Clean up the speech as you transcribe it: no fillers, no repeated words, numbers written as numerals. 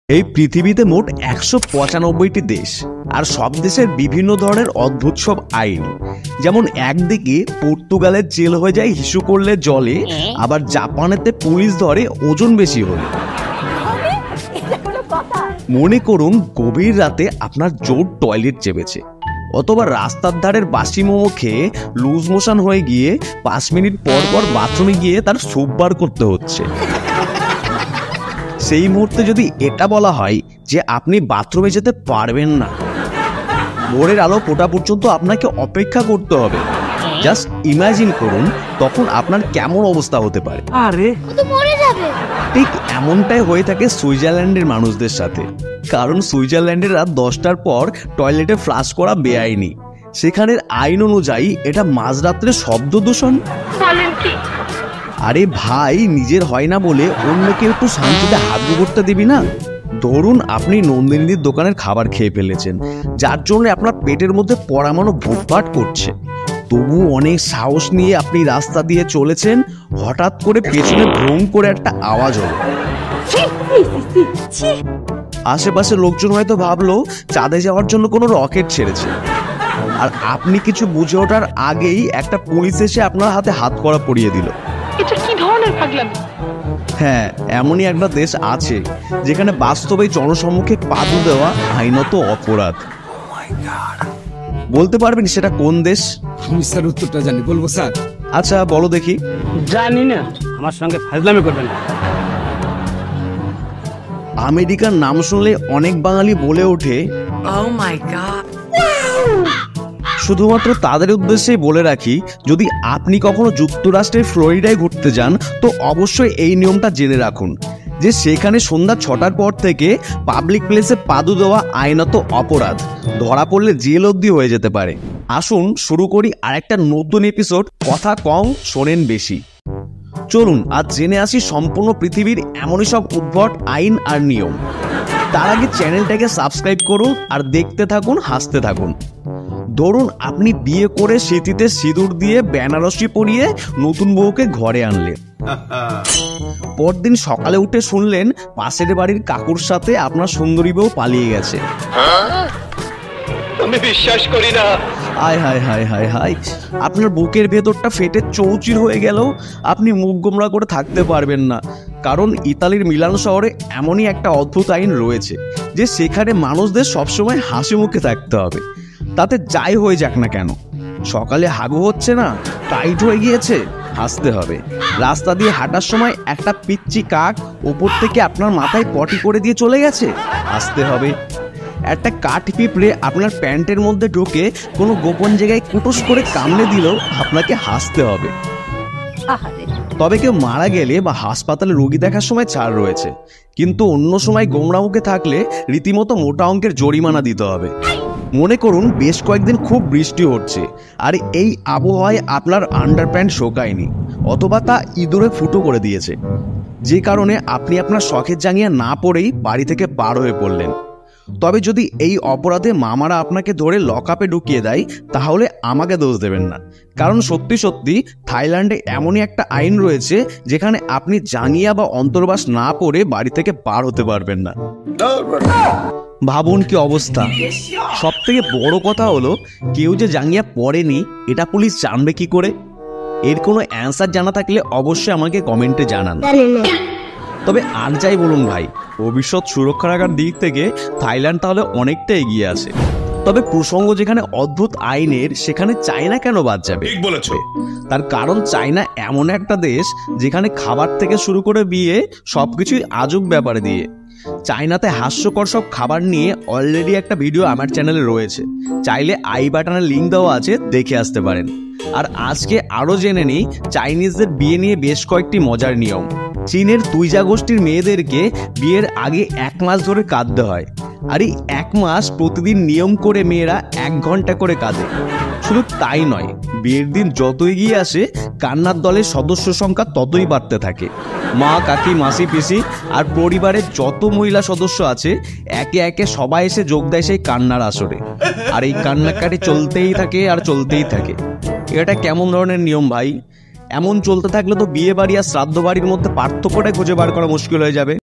এই পৃথিবীতে মোট ১৯৫টি দেশ, আর সব দেশের বিভিন্ন ধরনের অদ্ভুত সব আইন। যেমন একদিকে পর্তুগালের জেল হয়ে যায় হিসু করলে জলে, আবার জাপানেতে পুলিশ ধরে ওজন বেশি হলে। মনে করুন গভীর রাতে আপনার জোর টয়লেট চেপেছে, অথবা রাস্তার ধারের বাসি মোমো খেয়ে লুজ মোশন হয়ে গিয়ে ৫ মিনিট পর পর বাথরুমে গিয়ে তার স্যুপ বার করতে হচ্ছে। সেই মুহূর্তে যদি এটা বলা হয় যে আপনি বাথরুমে যেতে পারবেন না, ভোরের আলো ফোটা পর্যন্ত আপনাকে অপেক্ষা করতে হবে, জাস্ট ইমাজিন করুন তখন আপনার কেমন অবস্থা হতে পারে। আরে ঠিক এমনটাই হয়ে থাকে সুইজারল্যান্ডের মানুষদের সাথে। কারণ সুইজারল্যান্ডের রাত 10টার পর টয়লেটে ফ্লাশ করা বেআইনি। সেখানের আইন অনুযায়ী এটা মাঝরাত্রে শব্দ দূষণ। আরে ভাই, নিজের হয় না বলে অন্যকে একটু শান্তিতে হাত করতে দিবি না? ধরুন আপনি নন্দিনীর দোকানের খাবার খেয়ে ফেলেছেন, যার জন্য আপনার পেটের মধ্যে পরামানো ভুটভাট করছে। তবু অনেক সাহস নিয়ে আপনি রাস্তা দিয়ে চলেছেন, হঠাৎ করে পেছনে ভ্রম করে একটা আওয়াজ হলো। আশেপাশের লোকজন হয়তো ভাবলো চাঁদে যাওয়ার জন্য কোনো রকেট ছেড়েছে, আর আপনি কিছু বুঝে ওঠার আগেই একটা পুলিশ এসে আপনার হাতে হাত কড়া পরিয়ে দিল। এটা কি ধরনের পাগলামি? হ্যাঁ, এমনই একটা দেশ আছে যেখানে বাস্তবে জনসম্মুখে পাদু দেওয়া আইনত অপরাধ। বলতে পারবেন সেটা কোন দেশ? আমি স্যার উত্তরটা জানি, বলবো স্যার? আচ্ছা বলো দেখি। জানি না, আমার সঙ্গে ফাজলামি করবেন না। আমেরিকার নাম শুনলে অনেক বাঙালি বলে ওঠে Oh my God! শুধুমাত্র তাদের উদ্দেশ্যেই বলে রাখি, যদি আপনি কখনো যুক্তরাষ্ট্রের ফ্লোরিডায় ঘুরতে যান তো অবশ্যই এই নিয়মটা জেনে রাখুন যে সেখানে সন্ধ্যা 6টার পর থেকে পাবলিক প্লেসে পাদু দেওয়া আইনত অপরাধ। ধরা পড়লে জেল অবধি হয়ে যেতে পারে। আসুন শুরু করি আরেকটা নতুন এপিসোড, কথা কম শোনেন বেশি। চলুন আজ জেনে আসি সম্পূর্ণ পৃথিবীর এমনই সব উদ্ভট আইন আর নিয়ম। তার আগে চ্যানেলটাকে সাবস্ক্রাইব করুন আর দেখতে থাকুন, হাসতে থাকুন। ধরুন আপনি বিয়ে করে স্মৃতিতে সিঁদুর দিয়ে বেনারসি পরিয়ে নতুন বউকে ঘরে আনলেন। পরদিন সকালে উঠে শুনলেন পাশের বাড়ির কাকুর সাথে আপনার সুন্দরী বউ পালিয়ে গেছে। আমি বিশ্বাস করি না। হায় হায় হায় হায় হায়, আপনার বুকের ভেতরটা ফেটে চৌচির হয়ে গেল। আপনি মুখ গোমড়া করে থাকতে পারবেন না, কারণ ইতালির মিলান শহরে এমনই একটা অদ্ভুত আইন রয়েছে যে সেখানে মানুষদের সবসময় হাসি মুখে থাকতে হবে, তাতে যাই হয়ে যাক না কেন। সকালে হাগু হচ্ছে না, টাইট হয়ে গিয়েছে, হাসতে হবে। রাস্তা দিয়ে হাঁটার সময় একটা পিচ্চি কাক ওপর থেকে আপনার মাথায় পটি করে দিয়ে চলে গেছে, হাসতে হবে। একটা কাঠ পিঁপড়ে আপনার প্যান্টের মধ্যে ঢুকে কোনো গোপন জায়গায় কুটুস করে কামড়ে দিলেও আপনাকে হাসতে হবে। তবে কেউ মারা গেলে বা হাসপাতালে রোগী দেখার সময় ছাড় রয়েছে, কিন্তু অন্য সময় গোমড়া মুখে থাকলে রীতিমতো মোটা অঙ্কের জরিমানা দিতে হবে। মনে করুন বেশ কয়েকদিন খুব বৃষ্টি হচ্ছে, আর এই আবহাওয়ায় আপনার আন্ডারপ্যান্ট শোকায়নি, অথবা তা ইঁদুরে ফুটো করে দিয়েছে, যে কারণে আপনি আপনার শখের জাঙ্গিয়া না পরেই বাড়ি থেকে বার হয়ে পড়লেন। তবে যদি এই অপরাধে মামারা আপনাকে ধরে লকআপে ঢুকিয়ে দেয়, তাহলে আমাকে দোষ দেবেন না, কারণ সত্যি সত্যি থাইল্যান্ডে এমনই একটা আইন রয়েছে যেখানে আপনি জাঙ্গিয়া বা অন্তর্বাস না পরে বাড়ি থেকে বার হতে পারবেন না। ভাবুন কি অবস্থা। সব থেকে বড় কথা হলো, কেউ যে জাঙ্গিয়া পরেনি এটা পুলিশ জানবে কি করে? এর কোনো অ্যান্সার জানা থাকলে অবশ্যই আমাকে কমেন্টে জানান। তবে আর যাই বলুন ভাই, ভবিষ্যৎ সুরক্ষা রাখার দিক থেকে থাইল্যান্ড তাহলে অনেকটা এগিয়ে আছে। তবে প্রসঙ্গ যেখানে অদ্ভুত আইনের, সেখানে চায়না কেন বাদ যাবে? ঠিক বলেছো। তার কারণ চায়না এমন একটা দেশ যেখানে খাবার থেকে শুরু করে বিয়ে সবকিছুই আজব ব্যাপারে দিয়ে। চায়নাতে হাস্যকর সব খাবার নিয়ে অলরেডি একটা ভিডিও আমার চ্যানেলে রয়েছে, চাইলে আই বাটনের লিঙ্ক দেওয়া আছে, দেখে আসতে পারেন। আর আজকে আরও জেনে নিই চাইনিজদের বিয়ে নিয়ে বেশ কয়েকটি মজার নিয়ম। চীনের তুইজা গোষ্ঠীর মেয়েদেরকে বিয়ের আগে 1 মাস ধরে কাঁদতে হয়, আর এই 1 মাস প্রতিদিন নিয়ম করে মেয়েরা 1 ঘন্টা করে কাঁদে। শুধু তাই নয়, বিয়ের দিন যত এগিয়ে আসে কান্নার দলের সদস্য সংখ্যা ততই বাড়তে থাকে। মা, কাকি, মাসি, পিসি আর পরিবারের যত মহিলা সদস্য আছে একে একে সবাই এসে যোগ দেয় সেই কান্নার আসরে, আর এই কান্নাকাটি চলতেই থাকে আর চলতেই থাকে। এটা কেমন ধরনের নিয়ম ভাই? এমন চলতে থাকলে তো বিয়ে বাড়ি আর শ্রাদ্ধ বাড়ির মধ্যে পার্থক্যটাই খুঁজে বার করা মুশকিল হয়ে যাবে।